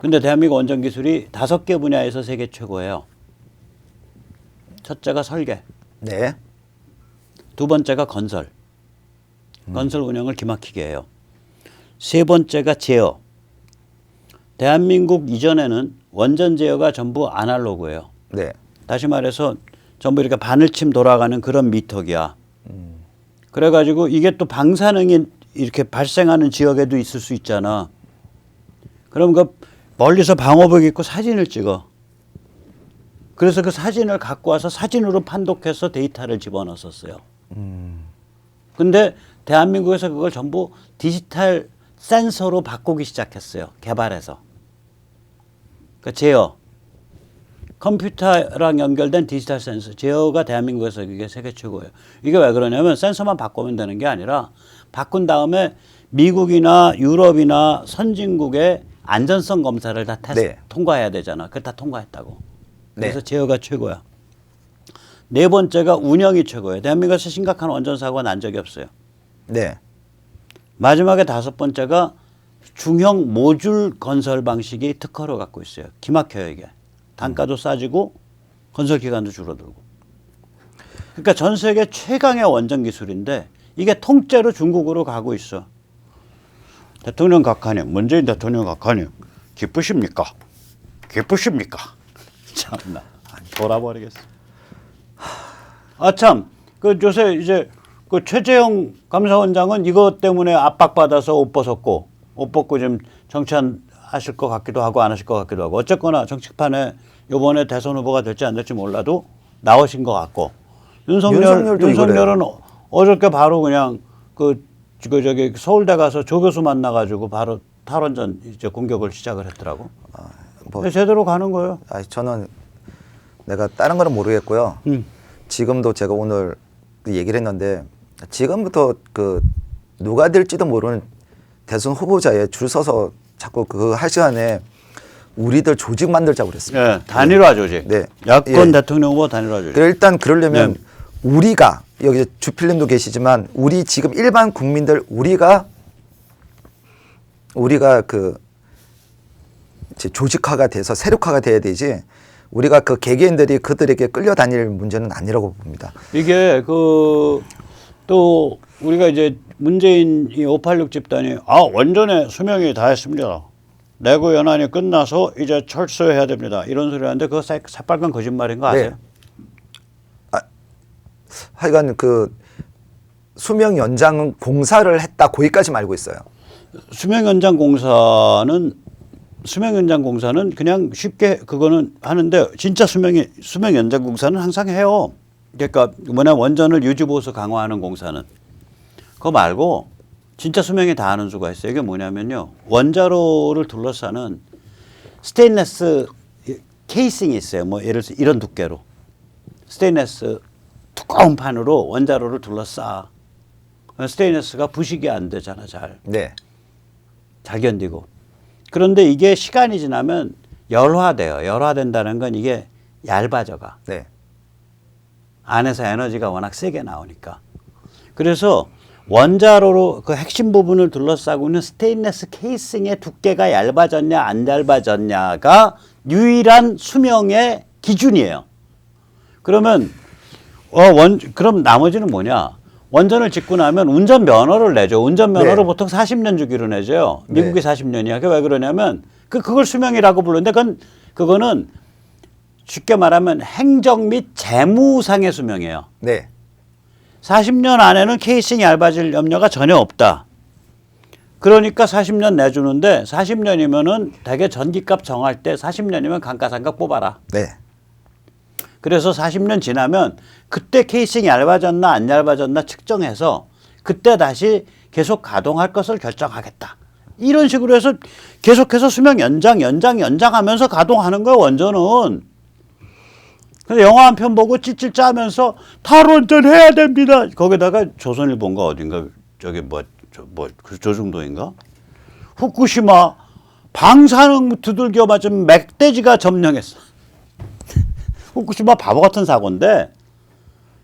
근데 대한민국 원전 기술이 5개 분야에서 세계 최고예요. 첫째가 설계. 네. 두 번째가 건설. 건설 운영을 기막히게 해요. 세 번째가 제어. 대한민국 이전에는 원전 제어가 전부 아날로그예요. 네. 다시 말해서 전부 이렇게 바늘침 돌아가는 그런 미터기야. 그래가지고 이게 또 방사능이 이렇게 발생하는 지역에도 있을 수 있잖아. 그럼 그 멀리서 방호복 입고 사진을 찍어. 그래서 그 사진을 갖고 와서 사진으로 판독해서 데이터를 집어넣었어요. 근데 대한민국에서 그걸 전부 디지털 센서로 바꾸기 시작했어요. 개발해서. 그 제어. 컴퓨터랑 연결된 디지털 센서. 제어가 대한민국에서 이게 세계 최고예요. 이게 왜 그러냐면 센서만 바꾸면 되는 게 아니라 바꾼 다음에 미국이나 유럽이나 선진국의 안전성 검사를 다 네. 통과해야 되잖아. 그걸 다 통과했다고. 그래서 네. 제어가 최고야. 네 번째가 운영이 최고예요. 대한민국에서 심각한 원전 사고가 난 적이 없어요. 네. 마지막에 5번째가 중형 모듈 건설 방식이 특허를 갖고 있어요. 기막혀요 이게. 단가도 싸지고 건설 기간도 줄어들고. 그러니까 전 세계 최강의 원전 기술인데 이게 통째로 중국으로 가고 있어. 대통령 각하님, 문재인 대통령 각하님, 기쁘십니까? 기쁘십니까? 참나, 돌아버리겠어. 아 참, 그 요새 이제 그 최재형 감사원장은 이것 때문에 압박받아서 옷 벗었고, 옷 벗고 지금 정치하실 것 같기도 하고 안 하실 것 같기도 하고, 어쨌거나 정치판에 이번에 대선 후보가 될지 안 될지 몰라도 나오신 것 같고, 윤석열은 어저께 바로 그냥 저기 서울대 가서 조교수 만나가지고 바로 탈원전 이제 공격을 시작을 했더라고. 제대로 가는 거예요. 저는 내가 다른 거는 모르겠고요. 지금도 제가 오늘 그 얘기를 했는데 지금부터 그 누가 될지도 모르는 대선 후보자에 줄 서서 자꾸 그 할 시간에 우리들 조직 만들자고 그랬습니다. 네, 단일화 조직. 네. 야권 대통령 후보 단일화 조직. 일단 그러려면 네. 우리가 여기 주필님도 계시지만 우리 지금 일반 국민들 우리가 그 이제 조직화가 돼서 세력화가 돼야 되지 우리가 그 개개인들이 그들에게 끌려다닐 문제는 아니라고 봅니다. 이게 또 우리가 이제 문재인 이 586 집단이 원전의 수명이 다했습니다. 내부 연한이 끝나서 이제 철수해야 됩니다. 이런 소리 하는데 그거 새빨간 거짓말인 거 아세요? 네. 하여간 그 수명 연장 공사를 했다 거기까지 알고 있어요. 수명 연장 공사는 그냥 쉽게 그거는 하는데 진짜 수명 연장 공사는 항상 해요. 그러니까 원전을 유지 보수 강화하는 공사는 그거 말고 진짜 수명이 다하는 수가 있어요. 이게 뭐냐면요. 원자로를 둘러싸는 스테인리스 케이싱이 있어요. 뭐 예를 들어서 이런 두께로 스테인리스 두꺼운 판으로 원자로를 둘러싸. 스테인리스가 부식이 안 되잖아, 잘. 네. 잘 견디고. 그런데 이게 시간이 지나면 열화돼요. 열화된다는 건 이게 얇아져가. 네. 안에서 에너지가 워낙 세게 나오니까. 그래서 원자로로 그 핵심 부분을 둘러싸고 있는 스테인리스 케이싱의 두께가 얇아졌냐 안 얇아졌냐가 유일한 수명의 기준이에요. 그러면 그럼 나머지는 뭐냐? 원전을 짓고 나면 운전 면허를 내죠. 운전 면허를 네. 보통 40년 주기로 내죠. 미국이 네. 40년이야. 그게 왜 그러냐면 그걸 수명이라고 부르는데 그거는 쉽게 말하면 행정 및 재무상의 수명이에요. 네. 40년 안에는 케이싱이 얇아질 염려가 전혀 없다. 그러니까 40년 내주는데 40년이면은 대개 전기값 정할 때 40년이면 감가상각 뽑아라. 네. 그래서 40년 지나면 그때 케이싱이 얇아졌나 안 얇아졌나 측정해서 그때 다시 계속 가동할 것을 결정하겠다. 이런 식으로 해서 계속해서 수명 연장하면서 가동하는 거야, 원전은. 근데 영화 한 편 보고 찔찔 짜면서 탈원전 해야 됩니다. 거기다가 조선일보인가 어딘가 저기 그 조중도인가? 후쿠시마 방사능 두들겨 맞은 멧돼지가 점령했어. 후쿠시마 바보 같은 사고인데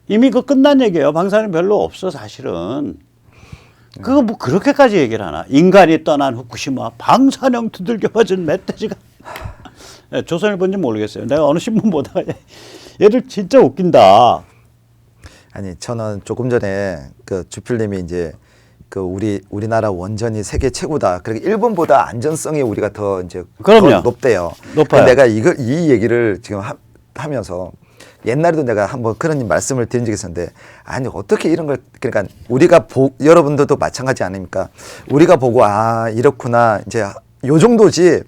이미 그 끝난 얘기예요. 방사능 별로 없어 사실은. 그거 뭐 그렇게까지 얘기를 하나? 인간이 떠난 후쿠시마 방사능 두들겨 맞은 멧돼지가. 네, 조선일 본지 모르겠어요. 내가 어느 신문 보다가 얘들 진짜 웃긴다. 아니 저는 조금 전에 그 주필님이 이제 그 우리나라 원전이 세계 최고다. 그러니까 일본보다 안전성이 우리가 더 이제 그럼요. 더 높대요. 높아요. 내가 이 얘기를 지금 하면서 옛날에도 내가 한번 그런 말씀을 드린 적이 있었는데 아니 어떻게 이런 걸 그러니까 우리가 여러분들도 마찬가지 아닙니까? 우리가 보고 아 이렇구나 이제 요 정도지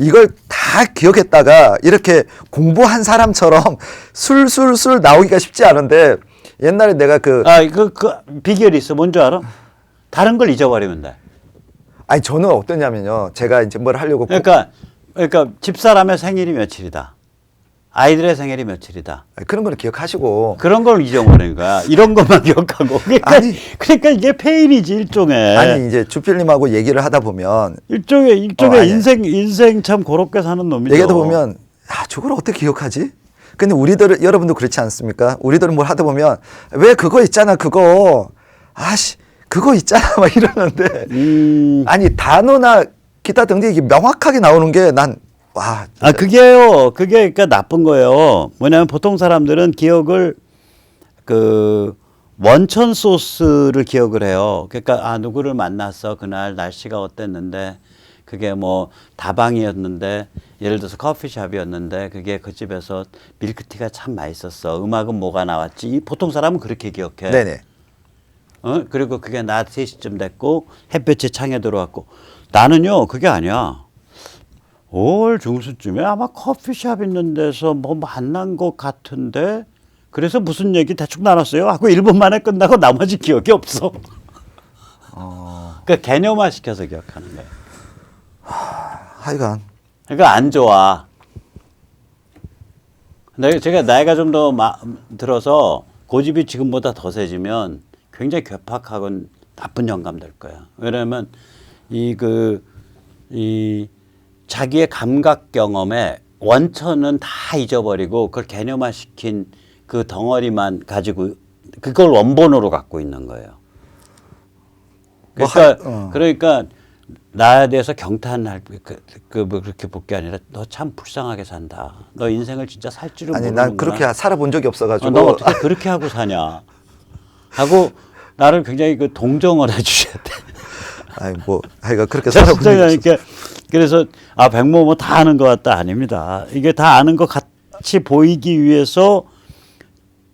이걸 다 기억했다가 이렇게 공부한 사람처럼 술술술 나오기가 쉽지 않은데 옛날에 내가 그 비결이 있어. 뭔지 알아? 다른 걸 잊어버리면 돼. 아니 저는 어떠냐면요. 제가 이제 뭘 하려고 그러니까 집사람의 생일이 며칠이다. 아이들의 생일이 며칠이다. 그런 거는 기억하시고 그런 걸 잊어버리는 거야. 이런 것만 기억하고. 그러니까 이게 페일이지 일종의. 아니 이제 주필님하고 얘기를 하다 보면 일종의 인생 참 고롭게 사는 놈이죠. 얘기하다 보면 아 저걸 어떻게 기억하지? 근데 여러분도 그렇지 않습니까? 우리들은 뭘 하다 보면 왜 그거 있잖아 그거 아씨 그거 있잖아 막 이러는데 아니 단어나 기타 등등 이게 명확하게 나오는 게 난 와. 그게요. 그게 그러니까 나쁜 거예요. 뭐냐면 보통 사람들은 기억을 그 원천 소스를 기억을 해요. 그러니까 누구를 만났어. 그날 날씨가 어땠는데 그게 뭐 다방이었는데 예를 들어서 커피숍이었는데 그게 그 집에서 밀크티가 참 맛있었어. 음악은 뭐가 나왔지. 보통 사람은 그렇게 기억해. 네네. 그리고 그게 낮 3시쯤 됐고 햇볕이 창에 들어왔고 나는요 그게 아니야. 5월 중순쯤에 아마 커피숍 있는 데서 뭐 만난 것 같은데 그래서 무슨 얘기 대충 나눴어요 하고 1분 만에 끝나고 나머지 기억이 없어. 그러니까 개념화 시켜서 기억하는 거예요. 하여간 그러니까 안 좋아. 제가 나이가 좀 더 들어서 고집이 지금보다 더 세지면 굉장히 괴팍하고 나쁜 영감 될 거야. 왜냐하면 자기의 감각 경험에 원천은 다 잊어버리고 그걸 개념화 시킨 그 덩어리만 가지고 그걸 원본으로 갖고 있는 거예요. 그러니까 나에 대해서 경탄할 뭐 그렇게 볼 게 아니라 너 참 불쌍하게 산다. 너 인생을 진짜 살 줄은 모르는구나. 아니 난 그렇게 살아본 적이 없어가지고 너 어떻게 그렇게 하고 사냐 하고 나를 굉장히 동정을 해주셔야 돼. 아니 뭐 하여간 그렇게 살아본 적이 없어. 그래서 백모 뭐 다 아는 것 같다. 아닙니다. 이게 다 아는 것 같이 보이기 위해서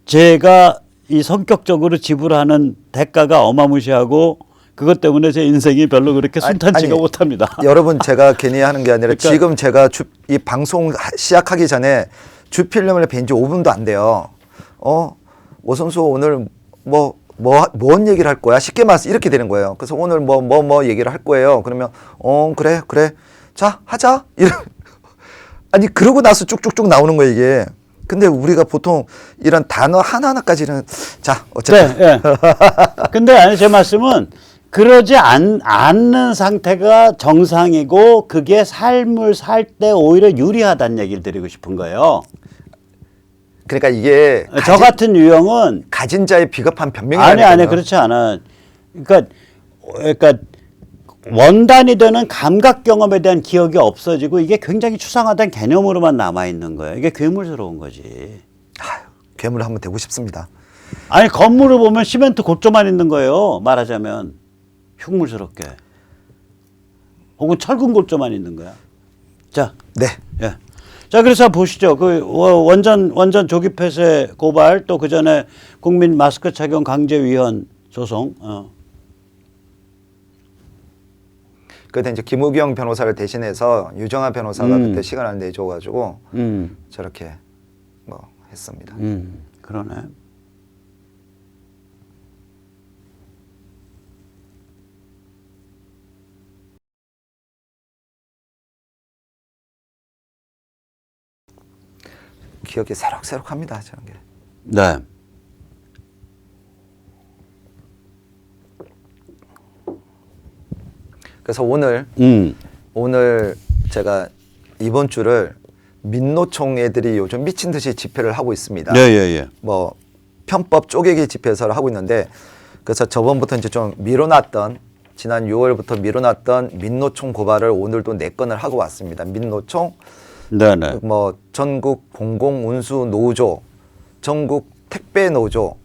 제가 이 성격적으로 지불하는 대가가 어마무시하고 그것 때문에 제 인생이 별로 그렇게 순탄치가 못합니다. 여러분 제가 괜히 하는 게 아니라 지금 제가 이 방송 시작하기 전에 주필름을 뵌 지 5분도 안 돼요. 오 선수 오늘 뭔 얘기를 할 거야? 쉽게 말해서 이렇게 되는 거예요. 그래서 오늘 뭐 얘기를 할 거예요. 그러면 그래 자 하자 아니 그러고 나서 쭉쭉쭉 나오는 거예요 이게. 근데 우리가 보통 이런 단어 하나하나까지는 자 어쨌든 네. 근데 아니 제 말씀은 그러지 않는 상태가 정상이고 그게 삶을 살 때 오히려 유리하다는 얘기를 드리고 싶은 거예요. 그러니까 이게 저 같은 유형은 가진 자의 비겁한 변명이 아니 그렇지 않아. 그러니까 원단이 되는 감각 경험에 대한 기억이 없어지고 이게 굉장히 추상화된 개념으로만 남아 있는 거예요. 이게 괴물스러운 거지. 괴물 한번 되고 싶습니다. 아니 건물을 보면 시멘트 골조만 있는 거예요. 말하자면 흉물스럽게. 혹은 철근 골조만 있는 거야. 자, 네. 예. 자, 그래서 보시죠. 그 원전 조기 폐쇄 고발 또 그 전에 국민 마스크 착용 강제 위헌 소송. 그때 이제 김우경 변호사를 대신해서 유정아 변호사가 그때 시간을 내줘가지고 저렇게 뭐 했습니다. 그러네. 기억이 새록새록합니다. 저런 게. 네. 그래서 오늘 제가 이번 주를 민노총 애들이 요즘 미친 듯이 집회를 하고 있습니다. 예. 뭐 편법 쪼개기 집회를 하고 있는데 그래서 저번부터 이제 좀 미뤄놨던 지난 6월부터 미뤄놨던 민노총 고발을 오늘도 4건을 하고 왔습니다. 민노총, 네네. 뭐 전국 공공운수 노조, 전국 택배 노조,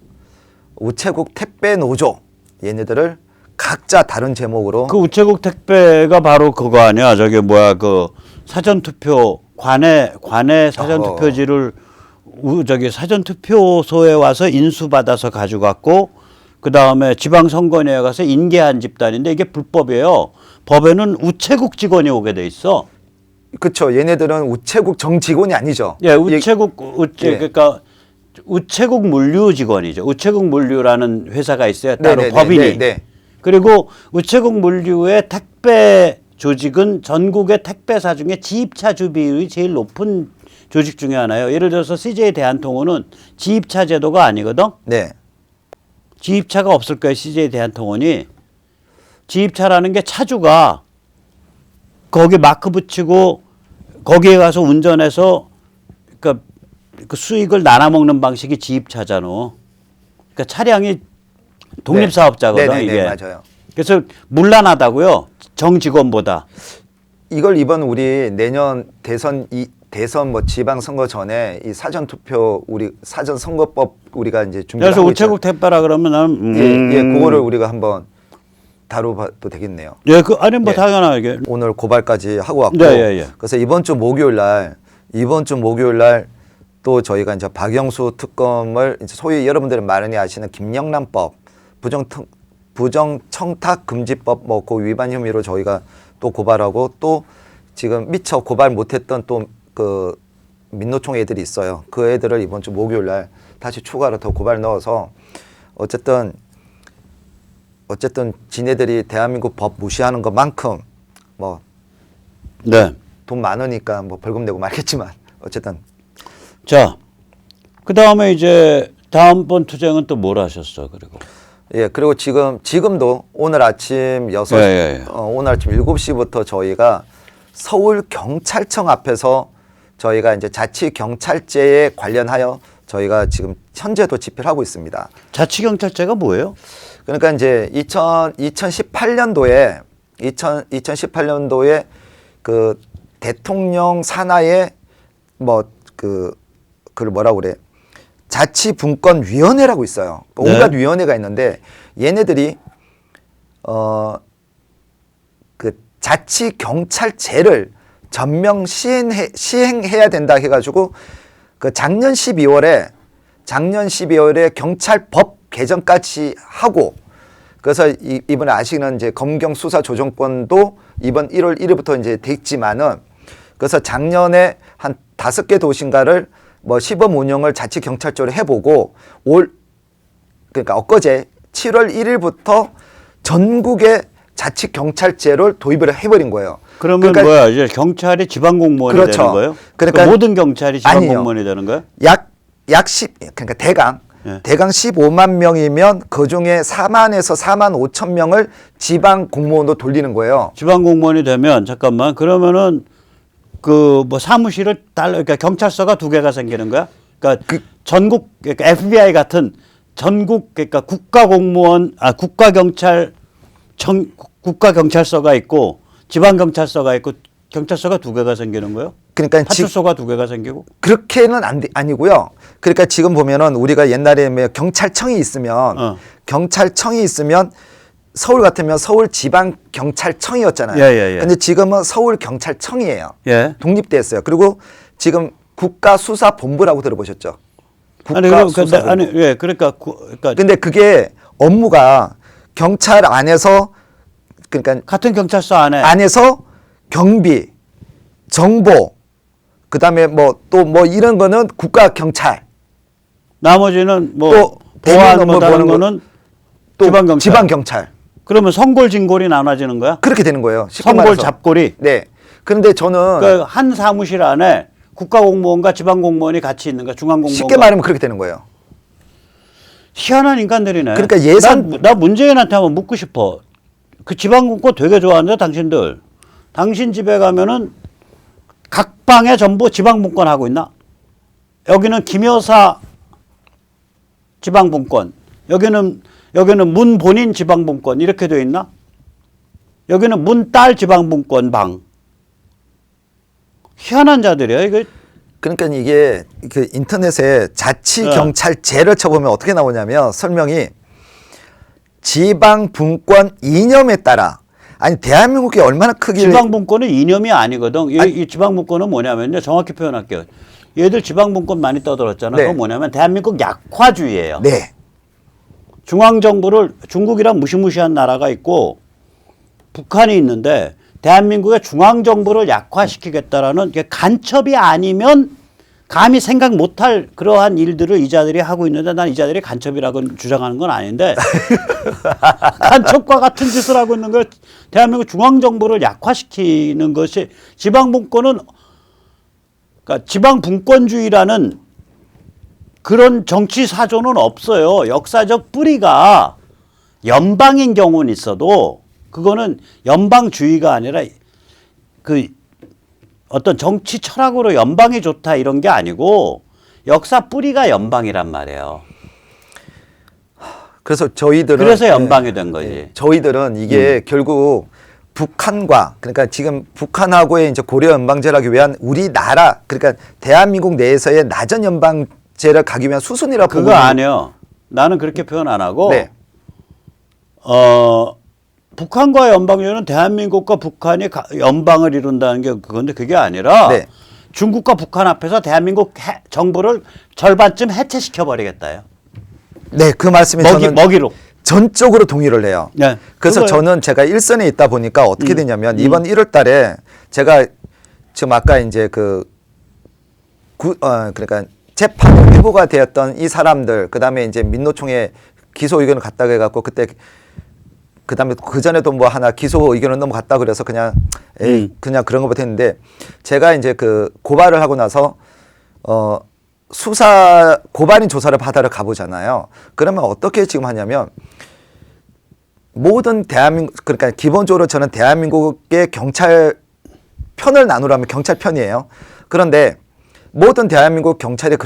우체국 택배 노조 얘네들을 각자 다른 제목으로 그 우체국 택배가 바로 그거 아니야? 저기 뭐야 그 사전 투표 관내 사전 투표지를 저기 사전 투표소에 와서 인수 받아서 가져갔고 그 다음에 지방선거위에 가서 인계한 집단인데 이게 불법이에요. 법에는 우체국 직원이 오게 돼 있어. 그렇죠. 얘네들은 우체국 정직원이 아니죠. 예, 우체국 예. 그러니까 우체국 물류 직원이죠. 우체국 물류라는 회사가 있어요. 따로 네네네, 법인이. 네네. 그리고 우체국 물류의 택배 조직은 전국의 택배사 중에 지입차주 비율이 제일 높은 조직 중에 하나예요. 예를 들어서 CJ 대한통운은 지입차 제도가 아니거든. 네. 지입차가 없을 거예요. CJ 대한통운이. 지입차라는 게 차주가 거기 마크 붙이고 거기에 가서 운전해서 그러니까 그 수익을 나눠 먹는 방식이 지입차잖아. 그러니까 차량이 독립사업자거든 네네네, 이게. 맞아요. 그래서 문란하다고요. 정직원보다. 이걸 이번 우리 내년 대선 뭐 지방선거 전에 이 사전 투표 우리 사전 선거법 우리가 이제 준비를 그래서 하고 우체국 택배라 그러면 나는 예, 그거를 우리가 한번 다뤄봐도 되겠네요. 예, 그 아니 뭐 예. 당연하게. 오늘 고발까지 하고 왔고, 네, 예, 예. 그래서 이번 주 목요일 날 또 저희가 이제 박영수 특검을 이제 소위 여러분들은 많이 아시는 김영란법, 부정청탁금지법 뭐 그 위반 혐의로 저희가 또 고발하고 또 지금 미처 고발 못했던 또 그 민노총 애들이 있어요. 그 애들을 이번 주 목요일 날 다시 추가로 더 고발 넣어서 어쨌든 지네들이 대한민국 법 무시하는 것만큼 뭐 네. 돈 많으니까 뭐 벌금 내고 말겠지만 어쨌든 자, 그 다음에 이제 다음번 투쟁은 또 뭘 하셨어? 그리고 예 그리고 지금도 오늘 아침 6시 예. 오늘 아침 7시부터 저희가 서울 경찰청 앞에서 저희가 이제 자치 경찰제에 관련하여 저희가 지금 현재도 집회를 하고 있습니다. 자치경찰제가 뭐예요? 그러니까 이제 2018년도에 그 대통령 산하에 뭐 그걸 뭐라고 그래 자치분권위원회라고 있어요. 온갖 네. 위원회가 있는데 얘네들이 그 자치경찰제를 전면 시행해야 된다 해가지고 그 작년 12월에 경찰법 개정까지 하고 그래서 이번에 아시는 이제 검경 수사 조정권도 이번 1월 1일부터 이제 됐지만은 그래서 작년에 한 5개 도시인가를 뭐 시범 운영을 자치 경찰제로 해보고 그러니까 엊그제 7월 1일부터 전국에 자치 경찰제를 도입을 해버린 거예요. 그러면 그러니까 뭐야? 이제 경찰이 지방 공무원이 그렇죠. 되는 거예요? 그러니까 모든 경찰이 지방 아니요. 공무원이 되는 거예요? 그러니까 대강 예. 15만 명이면 그 중에 4만에서 4만 5천 명을 지방 공무원으로 돌리는 거예요. 지방 공무원이 되면 잠깐만 그러면은 그 뭐 사무실을 그러니까 경찰서가 2개가 생기는 거야? 그러니까 전국 그러니까 FBI 같은 전국 그러니까 국가경찰서가 있고 지방 경찰서가 있고 경찰서가 2개가 생기는 거예요? 그러니까 파출소가 2개가 생기고? 그렇게는 아니고요. 그러니까 지금 보면은 우리가 옛날에 경찰청이 있으면 서울 같으면 서울 지방 경찰청이었잖아요. 예. 근데 지금은 서울 경찰청이에요. 예. 독립됐어요. 그리고 지금 국가수사본부라고 들어보셨죠? 그러니까 근데 그게 업무가 경찰 안에서 그러니까 같은 경찰서 안에서 경비, 정보, 그다음에 뭐 또 뭐 이런 거는 국가 경찰. 나머지는 뭐 또 보안 업무 못하는 보는 거는 또 지방경찰. 지방경찰. 그러면 성골 진골이 나눠지는 거야? 그렇게 되는 거예요. 쉽게 성골 말해서. 잡골이. 네. 그런데 저는 그러니까 한 사무실 안에 국가공무원과 지방공무원이 같이 있는 거야. 중앙공무원. 쉽게 말하면 그렇게 되는 거예요. 희한한 인간들이네. 그러니까 나 문재인한테 한번 묻고 싶어. 그 지방공무원 되게 좋아하는데 당신들. 당신 집에 가면은 각 방에 전부 지방분권 하고 있나? 여기는 김여사 지방분권, 여기는 여기는 문 본인 지방분권 이렇게 돼 있나? 여기는 문 딸 지방분권 방. 희한한 자들이야 이거. 그러니까 이게 그 인터넷에 자치경찰제를 쳐보면 어떻게 나오냐면 설명이 지방분권 이념에 따라 아니 대한민국이 얼마나 크기를 지방분권은 이념이 아니거든. 이 지방분권은 뭐냐면요. 정확히 표현할게요. 얘들 지방분권 많이 떠들었잖아. 네. 그건 뭐냐면 대한민국 약화주의예요. 네. 중앙정부를 중국이랑 무시무시한 나라가 있고 북한이 있는데 대한민국의 중앙정부를 약화시키겠다라는 게 간첩이 아니면 감히 생각 못할 그러한 일들을 이자들이 하고 있는데 난 이자들이 간첩이라고 주장하는 건 아닌데 간첩과 같은 짓을 하고 있는 거 대한민국 중앙정부를 약화시키는 것이 지방분권은 그러니까 지방분권주의라는 그런 정치 사조는 없어요. 역사적 뿌리가 연방인 경우는 있어도 그거는 연방주의가 아니라 그 어떤 정치 철학으로 연방이 좋다 이런 게 아니고 역사 뿌리가 연방이란 말이에요. 그래서 저희들은 그래서 연방이 된 거지. 저희들은 이게 결국 북한과 그러니까 지금 북한하고의 이제 고려 연방제를 하기 위한 우리나라 그러니까 대한민국 내에서의 낮은 연방제를 가기 위한 수순이라고 그거 아니요. 나는 그렇게 표현 안 하고 네. 북한과 연방제는 대한민국과 북한이 연방을 이룬다는 게 그건데 그게 아니라 네. 중국과 북한 앞에서 대한민국 정부를 절반쯤 해체시켜 버리겠다요. 네, 그 말씀에 저는 먹이로. 전적으로 동의를 해요. 네, 그래서 그거예요. 저는 제가 일선에 있다 보니까 어떻게 되냐면 이번 1월 달에 제가 지금 아까 이제 그러니까 재판 회부가 되었던 이 사람들 그다음에 이제 민노총에 기소 의견을 갖다가 해갖고 그때 그다음에 그 전에도 뭐 하나 기소 의견을 넘어갔다 그래서 그냥 그냥 그런 것부터 했는데 제가 이제 그 고발을 하고 나서 수사 고발인 조사를 받으러 가보잖아요. 그러면 어떻게 지금 하냐면 모든 대한민국 그러니까 기본적으로 저는 대한민국의 경찰 편을 나누라면 경찰 편이에요. 그런데 모든 대한민국 경찰이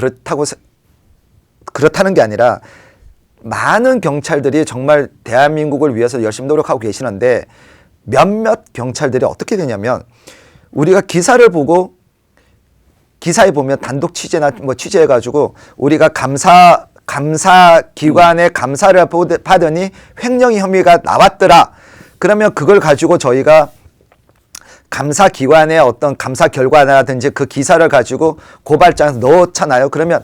그렇다는 게 아니라 많은 경찰들이 정말 대한민국을 위해서 열심히 노력하고 계시는데 몇몇 경찰들이 어떻게 되냐면 우리가 기사를 보고 기사에 보면 단독 취재나 뭐 취재해가지고 우리가 감사기관의 감사를 받으니 횡령 혐의가 나왔더라. 그러면 그걸 가지고 저희가 감사기관의 어떤 감사 결과라든지 그 기사를 가지고 고발장에 넣잖아요. 그러면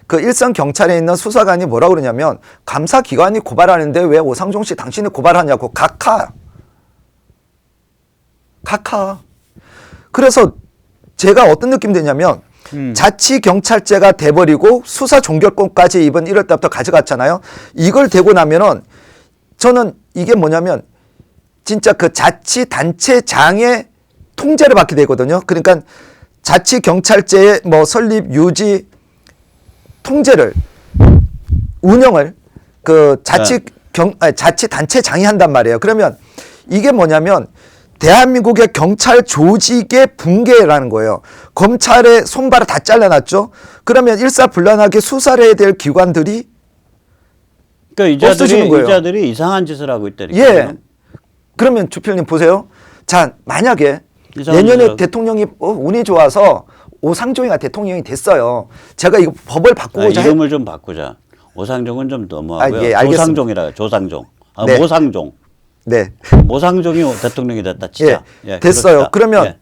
그 일선 경찰에 있는 수사관이 뭐라고 그러냐면 감사기관이 고발하는데 왜 오상종 씨 당신이 고발하냐고 각하. 그래서 제가 어떤 느낌이 드냐면 자치경찰제가 돼버리고 수사 종결권까지 이번 1월 달부터 가져갔잖아요. 이걸 되고 나면은 저는 이게 뭐냐면 진짜 그 자치단체장의 통제를 받게 되거든요. 그러니까 자치경찰제의 뭐 설립, 유지, 통제를 운영을 그 자치단체장이 한단 말이에요. 그러면 이게 뭐냐면 대한민국의 경찰 조직의 붕괴라는 거예요. 검찰의 손발을 다 잘라놨죠. 그러면 일사불란하게 수사를 해야 될 기관들이 그러니까 없어지는 거예요. 이자들이 이상한 짓을 하고 있다니까. 예. 그러면 주필님 보세요. 자, 만약에 내년에 대통령이 운이 좋아서 오상종이가 대통령이 됐어요. 제가 이거 법을 바꾸고자 이름을 좀 바꾸자. 오상종은 좀 너무하고요. 예, 알겠습니다. 조상종이라 조상종. 네. 모상종. 네. 모상종이 대통령이 됐다 치자. 예, 됐어요. 그렇다. 그러면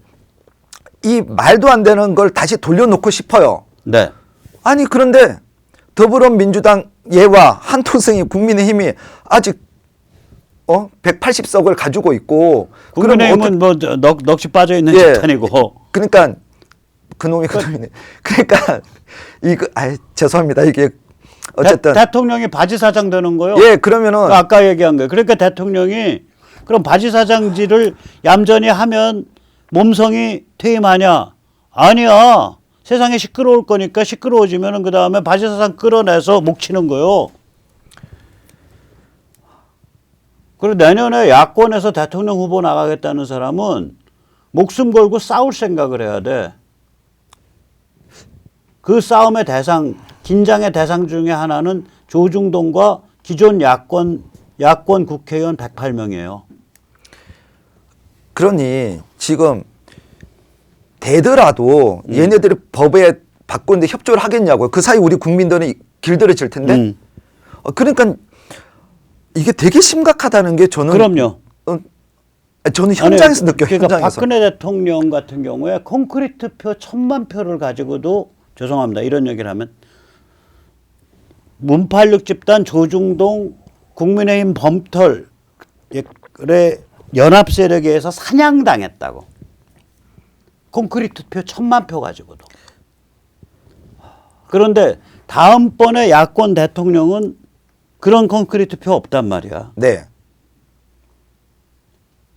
이 말도 안 되는 걸 다시 돌려놓고 싶어요. 네. 아니 그런데 더불어민주당 예와 한토승이 국민의힘이 아직 180석을 가지고 있고 국민의힘은 뭐 넋이 빠져 있는 예. 집단이고. 그러니까 그놈이 그러니까 이거 죄송합니다. 이게 어쨌든 대통령이 바지 사장 되는 거요. 예, 그러면은 아까 얘기한 거예요. 그러니까 대통령이 그럼 바지 사장질을 얌전히 하면 몸성이 퇴임하냐? 아니야. 세상이 시끄러울 거니까 시끄러워지면은 그 다음에 바지 사장 끌어내서 묵히는 거요. 그리고 내년에 야권에서 대통령 후보 나가겠다는 사람은 목숨 걸고 싸울 생각을 해야 돼. 그 싸움의 대상, 긴장의 대상 중에 하나는 조중동과 기존 야권 국회의원 108명이에요. 그러니 지금 되더라도 얘네들이 법에 바꾸는데 협조를 하겠냐고요. 그 사이 우리 국민들은 길들여질 텐데. 그러니까 이게 되게 심각하다는 게 저는 그럼요. 저는 현장에서 느껴요. 그러니까 현장에서. 박근혜 대통령 같은 경우에 콘크리트 표 1000만 표를 가지고도 죄송합니다. 이런 얘기를 하면 문팔육 집단 조중동 국민의힘 범털의 연합 세력에 의해서 사냥당했다고. 콘크리트 표 1000만 표 가지고도. 그런데 다음번에 야권 대통령은 그런 콘크리트 표 없단 말이야. 네.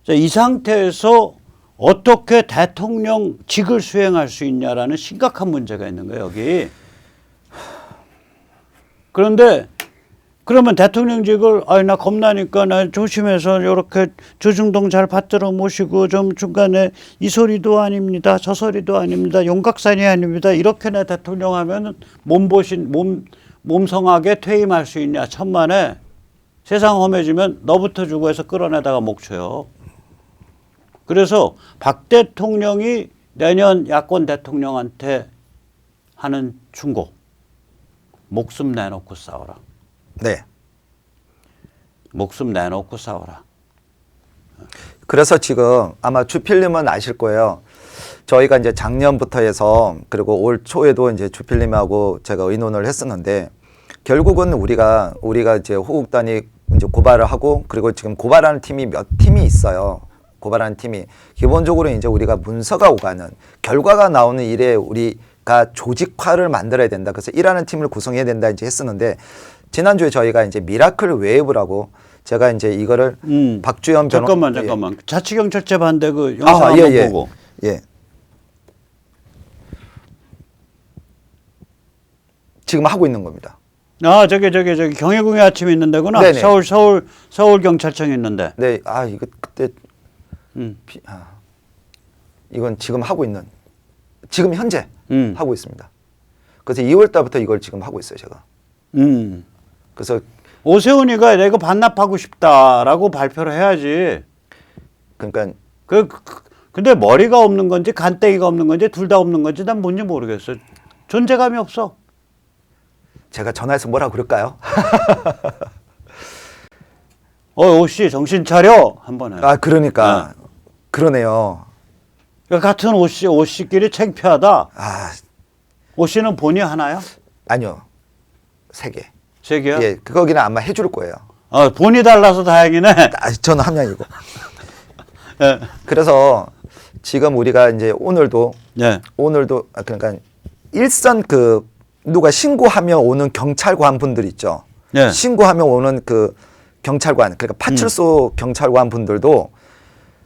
자, 이 상태에서 어떻게 대통령직을 수행할 수 있냐라는 심각한 문제가 있는 거예요, 여기. 그런데 그러면 대통령직을 나 겁나니까 나 조심해서 이렇게 조중동 잘 받들어 모시고 좀 중간에 이 소리도 아닙니다. 저 소리도 아닙니다. 용각산이 아닙니다. 이렇게 내 대통령 하면 몸성하게 퇴임할 수 있냐. 천만에 세상 험해지면 너부터 주고 해서 끌어내다가 목쳐요. 그래서 박 대통령이 내년 야권 대통령한테 하는 충고. 목숨 내놓고 싸워라. 네. 목숨 내놓고 싸워라. 그래서 지금 아마 주필님은 아실 거예요. 저희가 이제 작년부터 해서 그리고 올 초에도 이제 주필님하고 제가 의논을 했었는데 결국은 우리가 이제 호국단이 이제 고발을 하고 그리고 지금 고발하는 팀이 몇 팀이 있어요. 고발하는 팀이 기본적으로 이제 우리가 문서가 오가는 결과가 나오는 일에 우리가 조직화를 만들어야 된다. 그래서 일하는 팀을 구성해야 된다 이제 했었는데 지난주에 저희가 이제 미라클 웨이브라고 제가 이제 이거를 박주현 변호 잠깐만. 자치경찰제 반대 그 영상 한번 보고. 예. 지금 하고 있는 겁니다. 저기 경희궁에 아침 있는 데구나. 네네. 서울 경찰청 있는데. 네. 이거 그때 이건 지금 하고 있는 지금 현재 하고 있습니다. 그래서 2월 달부터 이걸 지금 하고 있어요, 제가. 그래서 오세훈이가 내가 반납하고 싶다라고 발표를 해야지. 그러니까 근데 머리가 없는 건지 간땡이가 없는 건지 둘 다 없는 건지 난 뭔지 모르겠어. 존재감이 없어. 제가 전화해서 뭐라고 그럴까요? 오씨 정신 차려 한번 해. 그러니까 그러네요. 같은 오씨끼리 창피하다. 오씨는 본이 하나요? 아니요. 3개. 3개요? 예, 거기는 아마 해줄 거예요. 본이 달라서 다행이네. 저는 한 명이고. 예. 그래서 지금 우리가 이제 오늘도 그러니까 일선 누가 신고하면 오는 경찰관 분들 있죠. 예. 신고하면 오는 그 경찰관, 그러니까 파출소 경찰관 분들도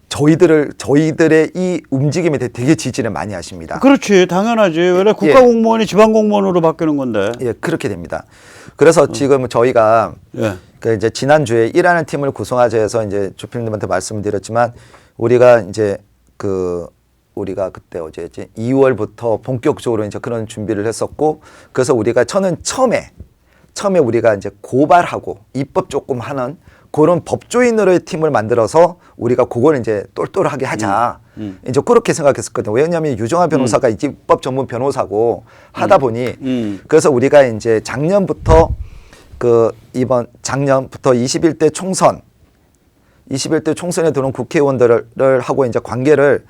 저희들의 이 움직임에 대해 되게 지지를 많이 하십니다. 그렇지, 당연하지. 원래 국가공무원이 지방공무원으로 바뀌는 건데. 예, 그렇게 됩니다. 그래서 지금 저희가 이제 지난주에 일하는 팀을 구성하자 해서 이제 주필님한테 말씀을 드렸지만 우리가 이제 우리가 그때 어제 2월부터 본격적으로 이제 그런 준비를 했었고 그래서 저는 처음에 우리가 이제 고발하고 입법 조금 하는 그런 법조인으로의 팀을 만들어서 우리가 그걸 이제 똘똘하게 하자. 이제 그렇게 생각했었거든요. 왜냐하면 유정아 변호사가 입법 전문 변호사고 하다 보니 그래서 우리가 이제 작년부터 이번 작년부터 21대 총선에 들어온 국회의원들을 하고 이제 관계를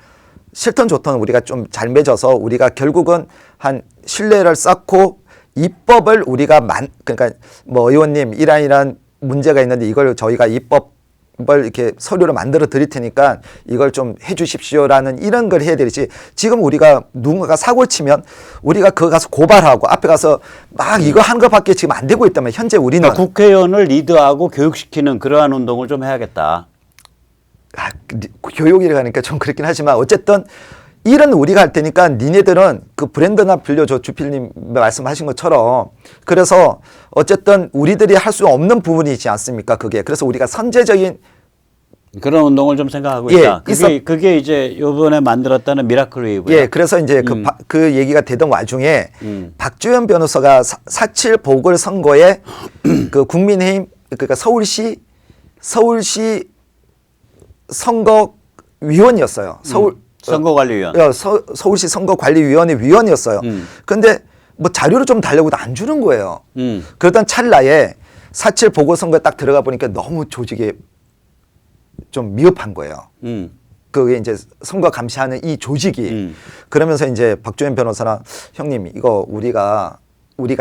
싫든 좋든 우리가 좀 잘 맺어서 우리가 결국은 한 신뢰를 쌓고 입법을 우리가 그러니까 뭐 의원님 이런 문제가 있는데 이걸 저희가 입법을 이렇게 서류로 만들어 드릴 테니까 이걸 좀 해 주십시오라는 이런 걸 해야 되지. 지금 우리가 누군가가 사고 치면 우리가 그거 가서 고발하고 앞에 가서 막 이거 하는 것밖에 지금 안 되고 있다면 현재 우리는 국회의원을 리드하고 교육시키는 그러한 운동을 좀 해야겠다. 교육이라 하니까 좀 그렇긴 하지만 어쨌든 일은 우리가 할 테니까 니네들은 그 브랜드나 빌려줘. 주필님 말씀하신 것처럼. 그래서 어쨌든 우리들이 할 수 없는 부분이지 않습니까? 그게. 그래서 우리가 선제적인 그런 운동을 좀 생각하고 있다. 그게 이제 이번에 만들었다는 미라클 웨이브예요. 예, 그래서 이제 그 얘기가 되던 와중에 박주현 변호사가 4.7 보궐선거에 그 국민의힘 그러니까 서울시 선거위원이었어요. 선거관리위원. 서울시 선거관리위원회 위원이었어요. 근데 뭐 자료를 좀 달라고 해도 안 주는 거예요. 그러던 찰나에 4.7 보궐선거에 딱 들어가 보니까 너무 조직이 좀 미흡한 거예요. 그게 이제 선거 감시하는 이 조직이. 그러면서 이제 박주현 변호사나 형님 이거 우리가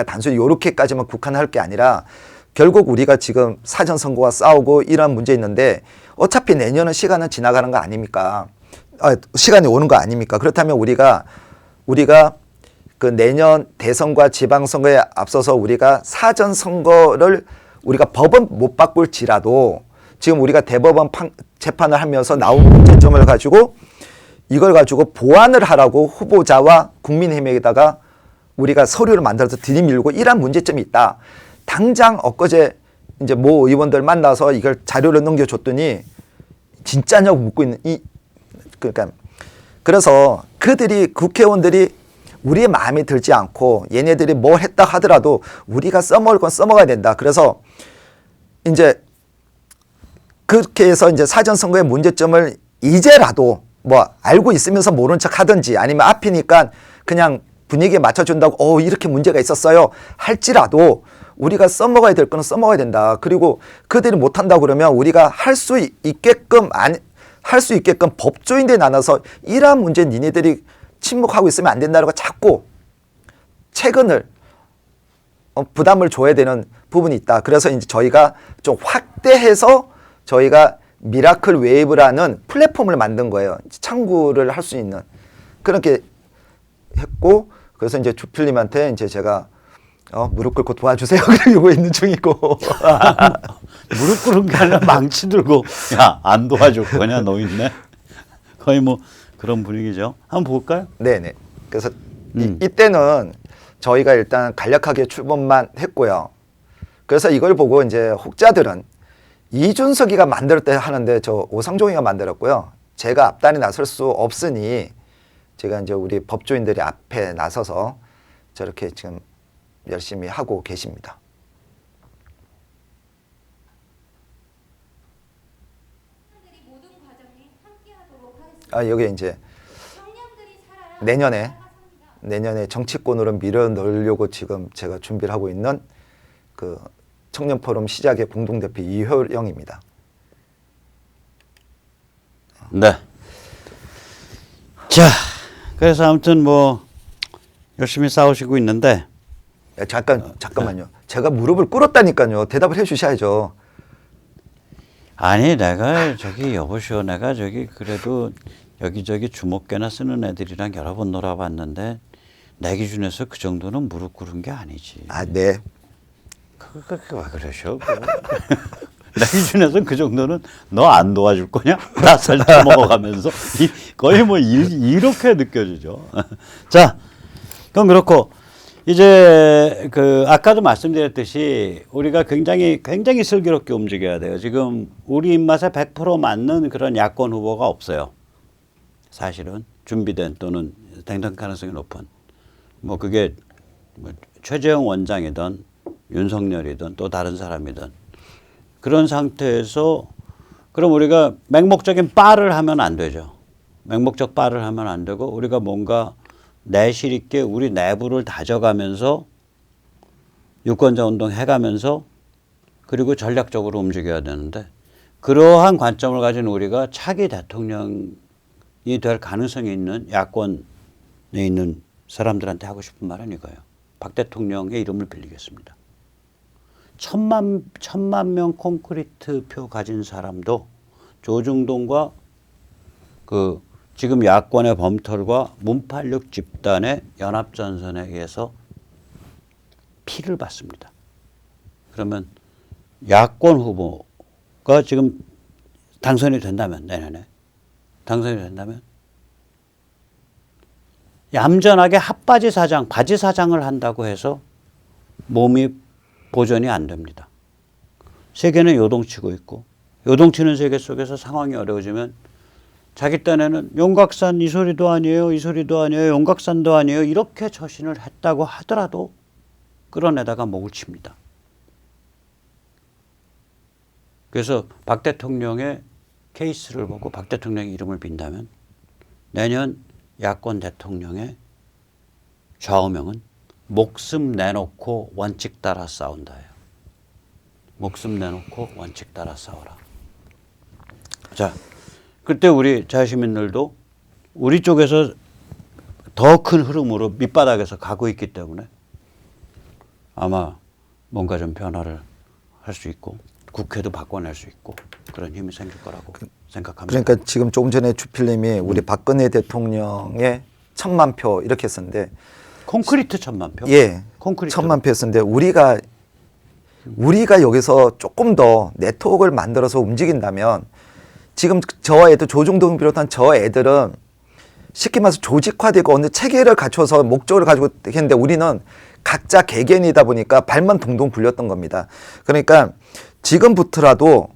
단순히 요렇게까지만 국한할 게 아니라 결국 우리가 지금 사전 선거와 싸우고 이런 문제 있는데 어차피 내년은 시간은 지나가는 거 아닙니까? 시간이 오는 거 아닙니까? 그렇다면 우리가 그 내년 대선과 지방선거에 앞서서 우리가 사전 선거를 우리가 법은 못 바꿀지라도 지금 우리가 대법원 재판을 하면서 나온 문제점을 가지고 이걸 가지고 보완을 하라고 후보자와 국민의힘에다가 우리가 서류를 만들어서 들이밀고 이런 문제점이 있다. 당장 엊그제 이제 모 의원들 만나서 이걸 자료를 넘겨줬더니 진짜냐고 묻고 있는 그러니까 그래서 국회의원들이 우리의 마음에 들지 않고 얘네들이 뭘 했다 하더라도 우리가 써먹을 건 써먹어야 된다. 그래서 이제 그렇게 해서 이제 사전 선거의 문제점을 이제라도 뭐 알고 있으면서 모른 척 하든지 아니면 앞이니까 그냥 분위기에 맞춰준다고 이렇게 문제가 있었어요 할지라도 우리가 써먹어야 될 거는 써먹어야 된다. 그리고 그들이 못한다고 그러면 우리가 할 수 있게끔 법조인들이 나눠서 이러한 문제 니네들이 침묵하고 있으면 안 된다고 자꾸 최근을 부담을 줘야 되는 부분이 있다. 그래서 이제 저희가 좀 확대해서 저희가 미라클 웨이브라는 플랫폼을 만든 거예요. 창구를 할 수 있는 그렇게 했고 그래서 이제 주필님한테 이제 제가 무릎 꿇고 도와주세요. 그러고 있는 중이고. 무릎 꿇은 게 아니라 망치 들고 야, 안 도와줄 거냐 너 있네. 거의 뭐 그런 분위기죠. 한번 볼까요? 네네. 그래서 이때는 저희가 일단 간략하게 출범만 했고요. 그래서 이걸 보고 이제 혹자들은 이준석이가 만들었다 하는데 저 오상종이가 만들었고요. 제가 앞단에 나설 수 없으니 제가 이제 우리 법조인들이 앞에 나서서 저렇게 지금 열심히 하고 계십니다. 여기 이제 내년에 정치권으로 밀어 넣으려고 지금 제가 준비를 하고 있는 그 청년 포럼 시작의 공동대표 이효영입니다. 네. 자, 그래서 아무튼 뭐 열심히 싸우시고 있는데. 잠깐만요. 제가 무릎을 꿇었다니까요. 대답을 해주셔야죠. 아니 내가 여보시오. 내가 그래도 여기저기 주먹개나 쓰는 애들이랑 여러 번 놀아봤는데 내 기준에서 그 정도는 무릎 꿇은 게 아니지. 네. 왜 그러셔? 내 기준에서 그 정도는 너 안 도와줄 거냐? 나살 처먹어가면서 거의 뭐 이렇게 느껴지죠. 자, 그럼 그렇고 이제 아까도 말씀드렸듯이 우리가 굉장히 슬기롭게 움직여야 돼요. 지금 우리 입맛에 100% 맞는 그런 야권 후보가 없어요. 사실은 준비된 또는 당선 가능성이 높은 뭐 그게 뭐 최재형 원장이든 윤석열이든 또 다른 사람이든 그런 상태에서 그럼 우리가 맹목적인 빠를 하면 안 되죠. 맹목적 빠를 하면 안 되고 우리가 뭔가 내실 있게 우리 내부를 다져가면서 유권자 운동 해가면서 그리고 전략적으로 움직여야 되는데 그러한 관점을 가진 우리가 차기 대통령이 될 가능성이 있는 야권에 있는 사람들한테 하고 싶은 말은 이거예요. 박 대통령의 이름을 빌리겠습니다. 천만 명 콘크리트 표 가진 사람도 조중동과 지금 야권의 범털과 문팔육 집단의 연합전선에 의해서 피를 받습니다. 그러면 야권 후보가 지금 당선이 된다면 내년에 당선이 된다면 얌전하게 핫바지 사장, 바지 사장을 한다고 해서 몸이 보존이 안 됩니다. 세계는 요동치고 있고 요동치는 세계 속에서 상황이 어려워지면 자기 딴에는 용각산 이 소리도 아니에요. 이 소리도 아니에요. 용각산도 아니에요. 이렇게 처신을 했다고 하더라도 끌어내다가 목을 칩니다. 그래서 박 대통령의 케이스를 보고 박 대통령의 이름을 빈다면 내년 야권 대통령의 좌우명은 목숨 내놓고 원칙 따라 싸운다예요. 목숨 내놓고 원칙 따라 싸워라. 자, 그때 우리 자유시민들도 우리 쪽에서 더 큰 흐름으로 밑바닥에서 가고 있기 때문에 아마 뭔가 좀 변화를 할 수 있고 국회도 바꿔낼 수 있고 그런 힘이 생길 거라고 생각합니다. 그러니까 지금 조금 전에 주필님이 우리 박근혜 대통령의 1,000만 표 이렇게 했었는데 콘크리트 1,000만 표? 예, 콘크리트 1,000만 표였는데 우리가 여기서 조금 더 네트워크를 만들어서 움직인다면 지금 저 애들 조중동 비롯한 저 애들은 쉽게 말해서 조직화되고 어느 체계를 갖춰서 목적을 가지고 했는데 우리는 각자 개개인이다 보니까 발만 동동 굴렸던 겁니다. 그러니까 지금부터는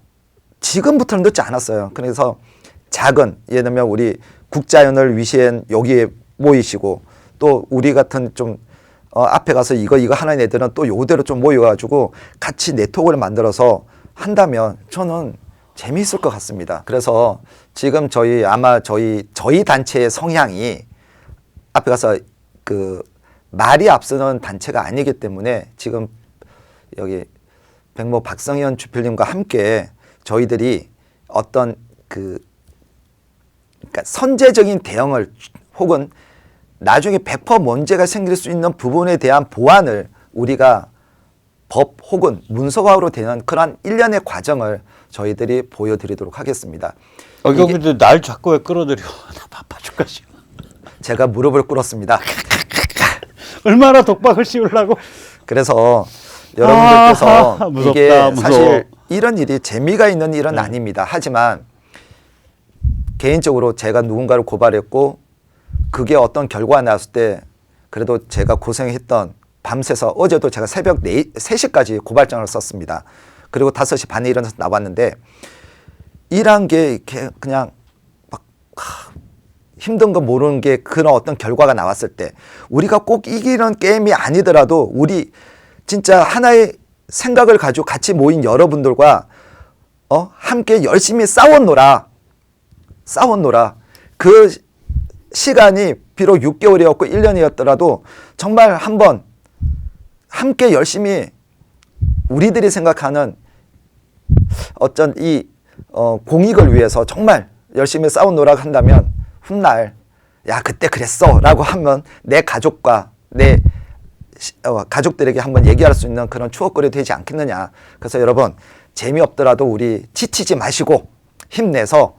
늦지 않았어요. 그래서 작은 예를 들면 우리 국자연을 위시엔 여기에 모이시고 또 우리 같은 좀 앞에 가서 이거 하는 애들은 또 요대로 좀 모여가지고 같이 네트워크를 만들어서 한다면 저는 재미있을 것 같습니다. 그래서 지금 아마 저희 단체의 성향이 앞에 가서 그 말이 앞서는 단체가 아니기 때문에 지금 여기 백모 박성현 주필님과 함께 저희들이 어떤 그러니까 선제적인 대응을 혹은 나중에 100% 문제가 생길 수 있는 부분에 대한 보완을 우리가 법 혹은 문서화로 되는 그런 일련의 과정을 저희들이 보여드리도록 하겠습니다. 근데 날 자꾸 왜 끌어들여? 나 바빠 죽겠어. 제가 무릎을 꿇었습니다. 얼마나 독박을 씌우려고? 그래서 여러분들께서 무섭다, 이게 무서워. 사실 이런 일이 재미가 있는 일은 아닙니다. 하지만 개인적으로 제가 누군가를 고발했고 그게 어떤 결과가 나왔을 때 그래도 제가 고생했던 밤새서 어제도 제가 새벽 3시까지 고발장을 썼습니다. 그리고 5시 반에 일어나서 나왔는데 일한 게 그냥 막 힘든 거 모르는 게 그런 어떤 결과가 나왔을 때 우리가 꼭 이기는 게임이 아니더라도 우리 진짜 하나의 생각을 가지고 같이 모인 여러분들과 함께 열심히 싸웠노라. 그 시간이 비록 6개월이었고 1년이었더라도 정말 한번 함께 열심히 우리들이 생각하는 어쩐 이 공익을 위해서 정말 열심히 싸우노라 한다면 훗날 야 그때 그랬어 라고 하면 내 가족과 내 가족들에게 한번 얘기할 수 있는 그런 추억거리 되지 않겠느냐. 그래서 여러분 재미없더라도 우리 지치지 마시고 힘내서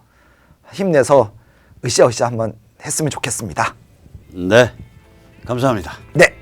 으쌰으쌰 한번 했으면 좋겠습니다. 네, 감사합니다. 네.